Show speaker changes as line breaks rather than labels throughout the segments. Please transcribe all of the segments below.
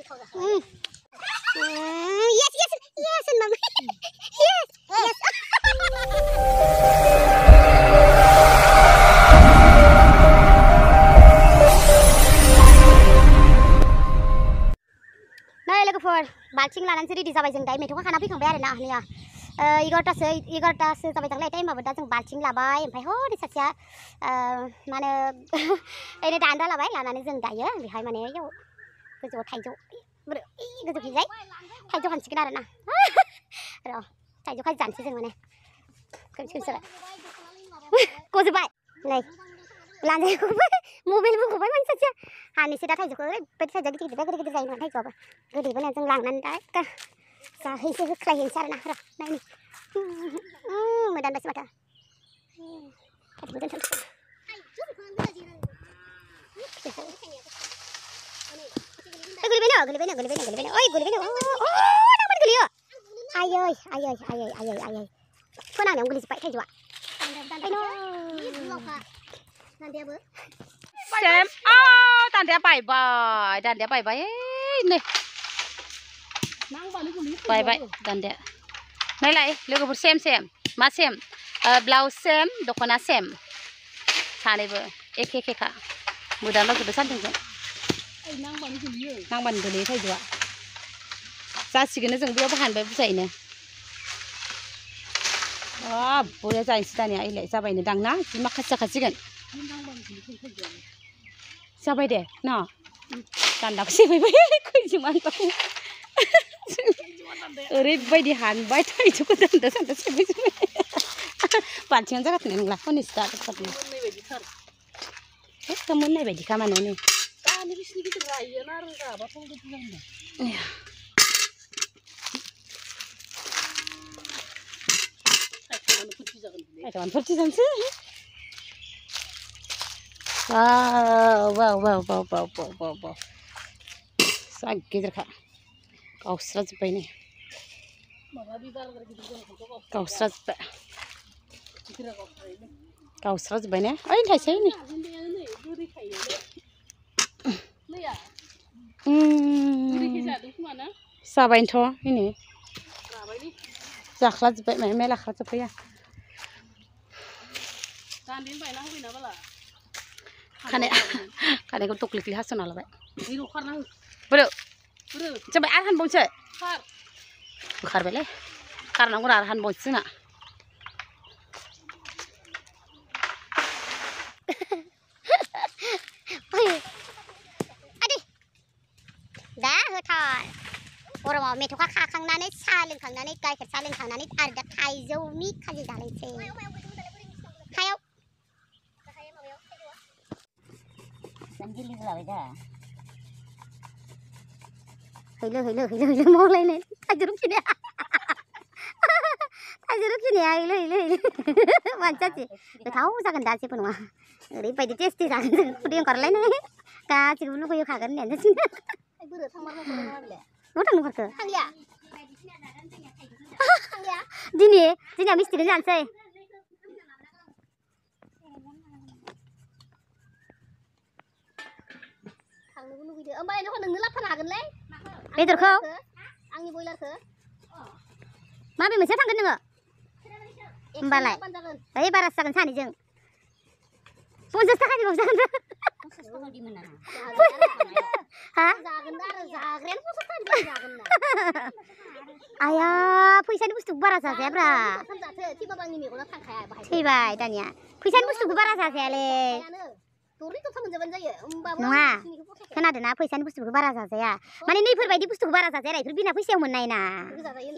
Yes, yes, yes, Mama. Yes, yes. Nah, logofor, balcing lanan seri di sabai jeng dai, metu kan api kang bayar na ahliya. Igorta se sabai jeng lai dai, mabeda jeng balcing labai, empai ho di sasia, mana, ini danda labai, lanan jeng dai ya, bihai mana yo, kejo thaijo, kejo kijai, thaijo kan sikit na, ro, thaijo kan jansi jeng mana, kejo sera, kozi bai, nai. Lanjut mobil buku apa macam saja. Hani sudah tahu juga, peti saja gitu, kita jalan mana coba. Gede benar jeng langnan dah, kah? Sahih sih kelahian sarana, nah ini, medan besi mata. Guli beno, oi guli beno, oh, dapat guli yo. Ayoy. Kau nak yang guli sepai juga. Beno.
Xem, tàn đẻ bảy này, bảy tàn đẻ, này lại, lưu cái xem, má xem, blouse xem, dokona xem, thà này vừa, ek cả, buổi đó nó cứ sẵn từng năng bẩn cái đấy thôi rồi, ra chỉ cái nó dừng bây giờ hàn bảy dậy nè, bây giờ dậy sẽ này, lại ra bảy này đằng ná, chỉ mắc khát chỉ cần. Siapa deh? No, tanda siapa ini? Kau cuma tahu. Orang di hand, bayi tu itu kan tanda siapa itu? Pancing jangan nih nggak, kau ni start apa ni? Kamu ni bedi kaman ni? Kami di sini kita raya naruh apa pun kita ni. Ya. Kawan pergi jangan sih. Wow. Sakit terkak. Kau serat apa ini? Kau serat apa ini? Ayo dah saya ini. Sabain toh ini. Zaklat apa? Melah khat apa ya? Kane ko tuklik lihat sana lah, bay. Bro, coba arhan bongse. Bukhar bele. Karena aku arhan bongse na. Adi, dah hotel. Orang mau metu kah kang nane saling kang nane kai saling kang nane ada thaijo mi kaji jalan se. Kayo. Sanjil lah beda. Hello, mau lain ni. Tajuruk sini. Hello. Macam sih. Tahu sangat dah sih penuh. Ini pada test sih sangat. Putih yang korlain ni. Kah cikgu lu kau kagan ni ada sini. Orang luar ke? Dini habis tidur jangan saya. Mbak ini kau dengar apa nagan leh? Betul kau? Angin boiler ke? Mami macam apa dengar? Mbak leh. Tapi barat sakan sana jeng. Ponsel sakan juga sakan. Ponsel di mana? Hah? Zagen ponsel zagen. Ayah, puisi bustu barat saja bra. Tiba, tanya. Puisi bustu barat saja leh. Nggak, kan ada na पैसा बुस्तुखौ बारा जाजाया माने नैफोरबायदि बुस्तुखौ बारा जाजाया इफोर बिना फैसायाव मोननाय ना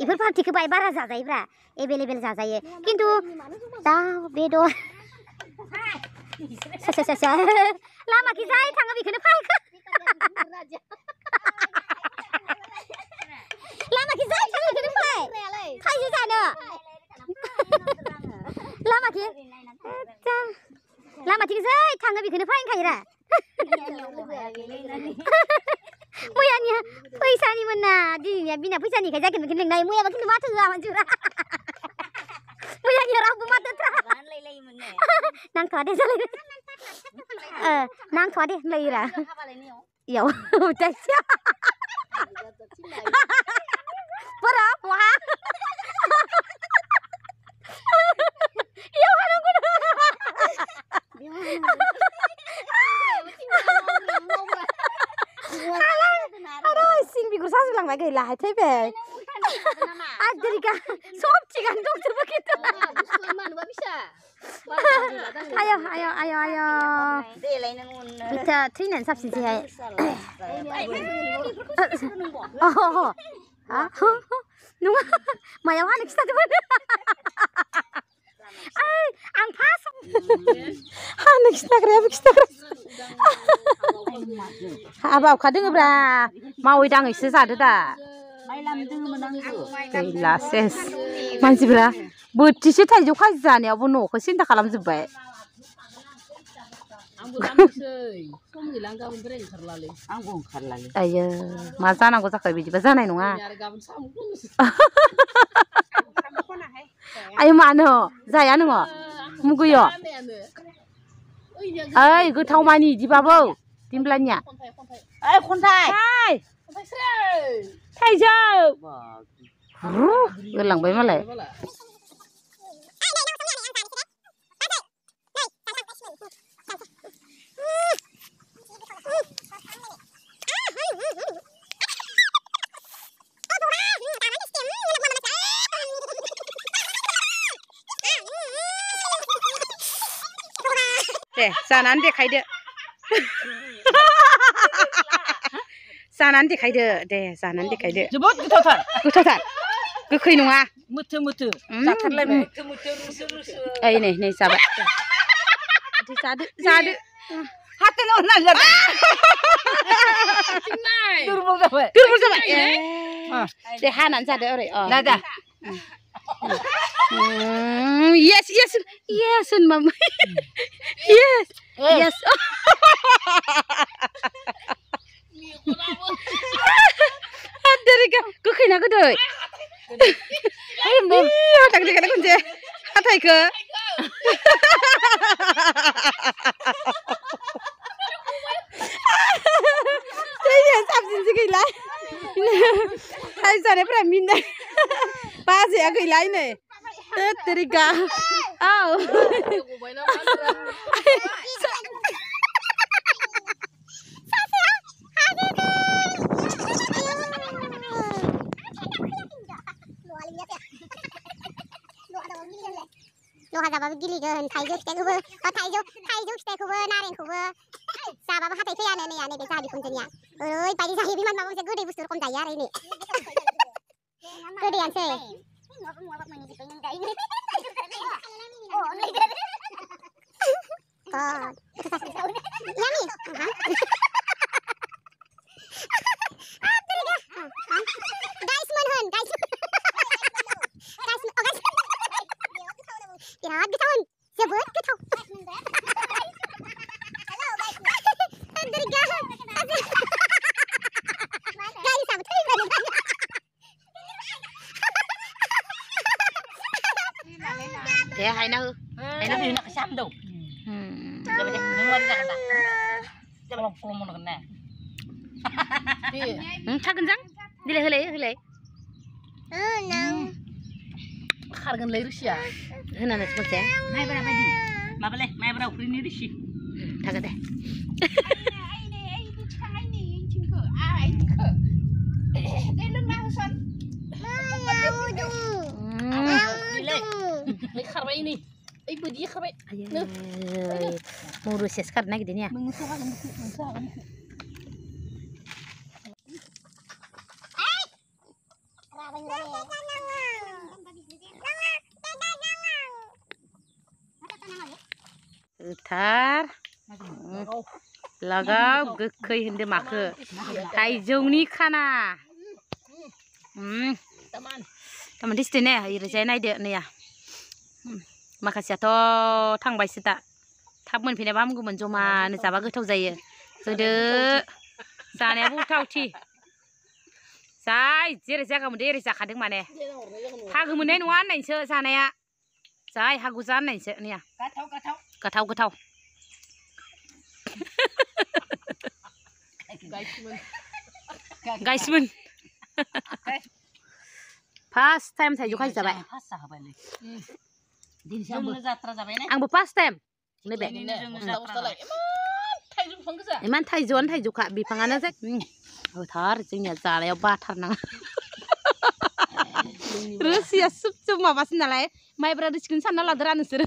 इफोर पार्टिखौ बाय बारा जाजायोब्रा एभेलेबेल जाजायो किन्तु दाउ बेदर लामाखि जाय थाङो बेखौनो फायखो लामाखि जाय थाङो बेखौनो फाय खायसो जानो लामाखि लामाथिं जाय थाङो बेखौनो फायखायोरा मैयानिया फैसानिमोन ना दिनैनिया बिना फैसानिखाय जागोन बेखौ लिंनाय मैयाबा खिन्थु माथो होआ मानसिफोरा मैयानिया रावबो माथो नांथ'आ दे जालायबाय नांथ'आ दे होनलायोरा इयाव Bara wah. Iya kan aku. Aduh, sing bigur satu bilang lagi lah, tapi. Jadi kan, sob cikan dong coba gitu. Ayo. Kita trinan sabsi sih. Oh. Ah. Nunggu. Maya wana kita tuh. Ay, ang pasok. Next kita. Abang kadang berapa mau idang isi satu dah. Gelases, masih berapa? Bukti sih tadi juga jangan ya, bu no, kesin tak kalam sebaik. Ayo, masa nak aku biji besar nih nunga. Ayo mana? Saya nunga, mungkin ya. Ay, gue tahu mani di bawah, timbangannya. Ay, kontai. Ay. Thay giờ cái lần bấy mà lại để sao ăn để khai được Sanan dikhaidो deh, sanan dikhaidो.
Jebot goथावथार.
Goथावथार. Gokhै नङा.
Mutu. Zaथारलायबाय.
नै जाबाय. जादो.
Haten orang जादो. Durbul जाबाय.
Deh hanan जादो ओरै.
Nada.
Yes, mama. Yes. Dari kan, gokhै na goदै. Hatak dikata kunci. Hatai ke. Saya sabjin sih gila. Hai sana pernah minda. Pas ya gila ini. Dari kan. Oh. Loha जाबाबो गिलिगोन थाइजौ फिथाइखौबो थाइजौ फिथाइखौबो नारेंखौबो जाबाबो हाथाय फैयानो नै नैबे जाहा बिखुनजोनिया ओरैबायदि जायो बिमान माबा मोनसे गोदै बुस्थु रखम जायो आरो नै गोदैयानोसै birat goथाव जोबोद गोथाव Để hay nó
đi nó xăm đâu. Rồi bây giờ nó quay ra cả. Cho nó cùng một cái này.
Thắc răng. Đi lấy.
Hargan lấy Rusia.
Hena nak macam.
Mai berapa di? Mai berapa ini di sini?
Thắc deh.
Lấy kharbay ini. Ibu dia kharbay.
Mau Rusia sekarang lagi dia. Tar lagaw gokhै होनदो माखो थाइजौनि खाना taman दिसते ने ओरैजाय नायदो नैया माखासेयाथ' थांबायसो दा थाब मोनफैनायबा हामगौमोन जमानो जाबा गोथाव जायो होदो जानायाबो उथावथि जाय जेरै जागा मोनदो एरै जाखादों माने हागो मोननाय नङा होननायसो जानाया जाय हागु जा होननायसो नैया गोथाव
गाइसमोन
फार्स्ट टाइम थाइजौ खाजि जाबाय
फार्स्ट जाबायलै दिनैसो जात्रा जाबायना
आंबो फार्स्ट टाइम नैबे इमान थाइजौआनो थाइजौखा बिफाङानो जाय होथार जोंनिया जानायाव बाथारनाङा रोसिया सुब सुब माबासो नालाय माइब्रा रोसिखौनो सानना लादोरा नोंसोरो